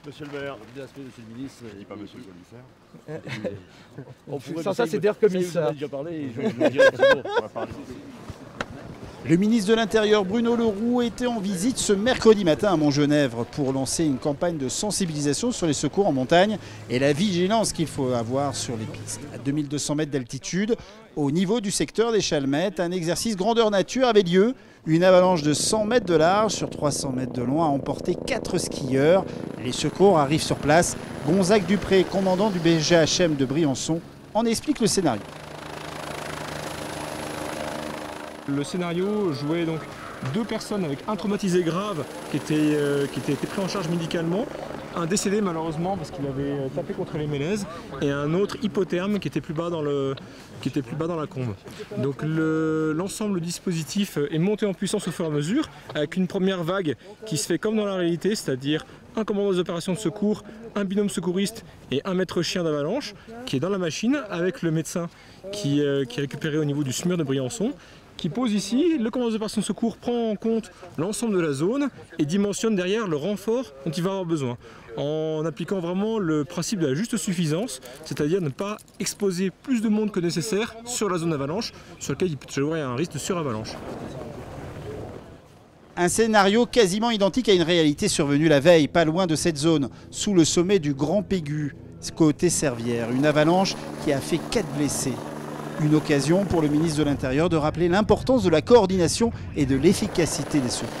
Monsieur le maire. Monsieur le ministre. Il dit pas monsieur le commissaire. Sans ça, c'est d'air commissaire. On a déjà parlé. Je dirais que c'est bon. On va parler. Le ministre de l'Intérieur Bruno Le Roux était en visite ce mercredi matin à Montgenèvre pour lancer une campagne de sensibilisation sur les secours en montagne et la vigilance qu'il faut avoir sur les pistes. À 2200 mètres d'altitude, au niveau du secteur des Chalmettes, un exercice grandeur nature avait lieu. Une avalanche de 100 mètres de large sur 300 mètres de long a emporté 4 skieurs. Les secours arrivent sur place. Gonzague Dupré, commandant du BGHM de Briançon, en explique le scénario. Le scénario jouait donc 2 personnes avec un traumatisé grave qui était pris en charge médicalement, un décédé malheureusement parce qu'il avait tapé contre les mélèzes et un autre hypotherme qui était plus bas dans la combe. Donc l'ensemble du dispositif est monté en puissance au fur et à mesure avec une première vague qui se fait comme dans la réalité, c'est-à-dire un commandant des opérations de secours, un binôme secouriste et un maître chien d'avalanche qui est dans la machine avec le médecin qui est récupéré au niveau du SMUR de Briançon, qui pose ici. Le commandant des opérations de secours prend en compte l'ensemble de la zone et dimensionne derrière le renfort dont il va avoir besoin, en appliquant vraiment le principe de la juste suffisance, c'est-à-dire ne pas exposer plus de monde que nécessaire sur la zone d'avalanche, sur laquelle il peut toujours y avoir un risque de suravalanche. Un scénario quasiment identique à une réalité survenue la veille, pas loin de cette zone, sous le sommet du Grand Pégu, côté Servières. Une avalanche qui a fait 4 blessés. Une occasion pour le ministre de l'Intérieur de rappeler l'importance de la coordination et de l'efficacité des secours.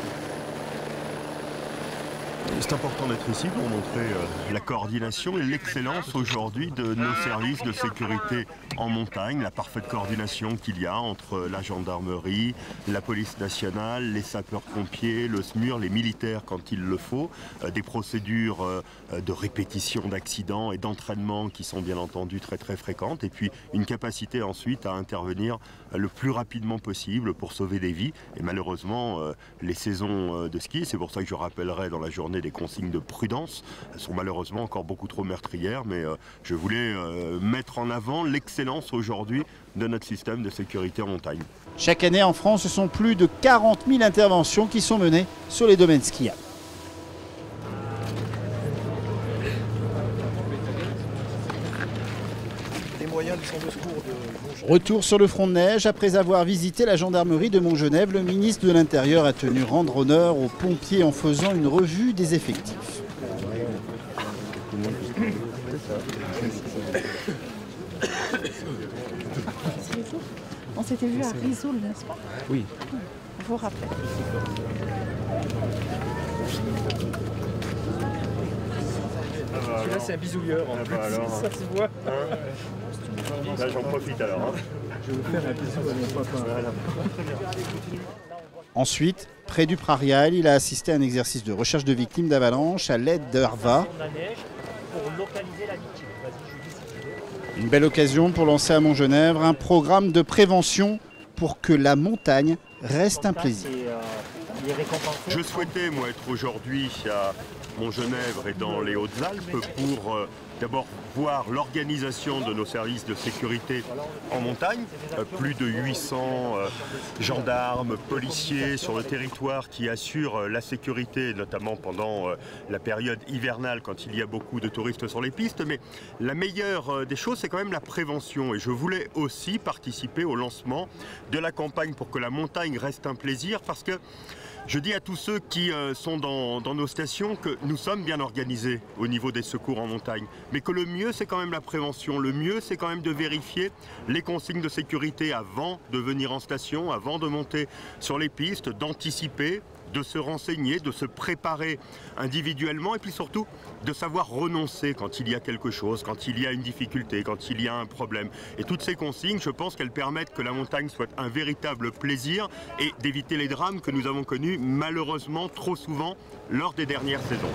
C'est important d'être ici pour montrer la coordination et l'excellence aujourd'hui de nos services de sécurité en montagne, la parfaite coordination qu'il y a entre la gendarmerie, la police nationale, les sapeurs-pompiers, le SMUR, les militaires quand il le faut, des procédures de répétition d'accidents et d'entraînement qui sont bien entendu très fréquentes, et puis une capacité ensuite à intervenir le plus rapidement possible pour sauver des vies. Et malheureusement, les saisons de ski, c'est pour ça que je rappellerai dans la journée des consignes de prudence, sont malheureusement encore beaucoup trop meurtrières, mais je voulais mettre en avant l'excellence aujourd'hui de notre système de sécurité en montagne. Chaque année en France, ce sont plus de 40 000 interventions qui sont menées sur les domaines skiables. Retour sur le front de neige. Après avoir visité la gendarmerie de Montgenèvre, le ministre de l'Intérieur a tenu rendre honneur aux pompiers en faisant une revue des effectifs. On s'était vu à Risoul, n'est-ce pas? Oui. Vous vous rappelez? Celui-là c'est un bisouilleur en plus, ça se voit. Là j'en profite alors. Je vais vous faire un bisou à mon papa. Ensuite, près du Prairial, il a assisté à un exercice de recherche de victimes d'avalanche à l'aide d'Arva. Une belle occasion pour lancer à Montgenèvre un programme de prévention pour que la montagne reste un plaisir. Je souhaitais moi être aujourd'hui à Montgenèvre et dans les Hautes-Alpes pour d'abord voir l'organisation de nos services de sécurité en montagne. Plus de 800 gendarmes, policiers sur le territoire qui assurent la sécurité, notamment pendant la période hivernale quand il y a beaucoup de touristes sur les pistes. Mais la meilleure des choses, c'est quand même la prévention. Et je voulais aussi participer au lancement de la campagne pour que la montagne reste un plaisir, parce que je dis à tous ceux qui sont dans nos stations que nous sommes bien organisés au niveau des secours en montagne, mais que le mieux c'est quand même la prévention, le mieux c'est quand même de vérifier les consignes de sécurité avant de venir en station, avant de monter sur les pistes, d'anticiper, de se renseigner, de se préparer individuellement et puis surtout de savoir renoncer quand il y a quelque chose, quand il y a une difficulté, quand il y a un problème. Et toutes ces consignes, je pense qu'elles permettent que la montagne soit un véritable plaisir et d'éviter les drames que nous avons connus malheureusement trop souvent lors des dernières saisons.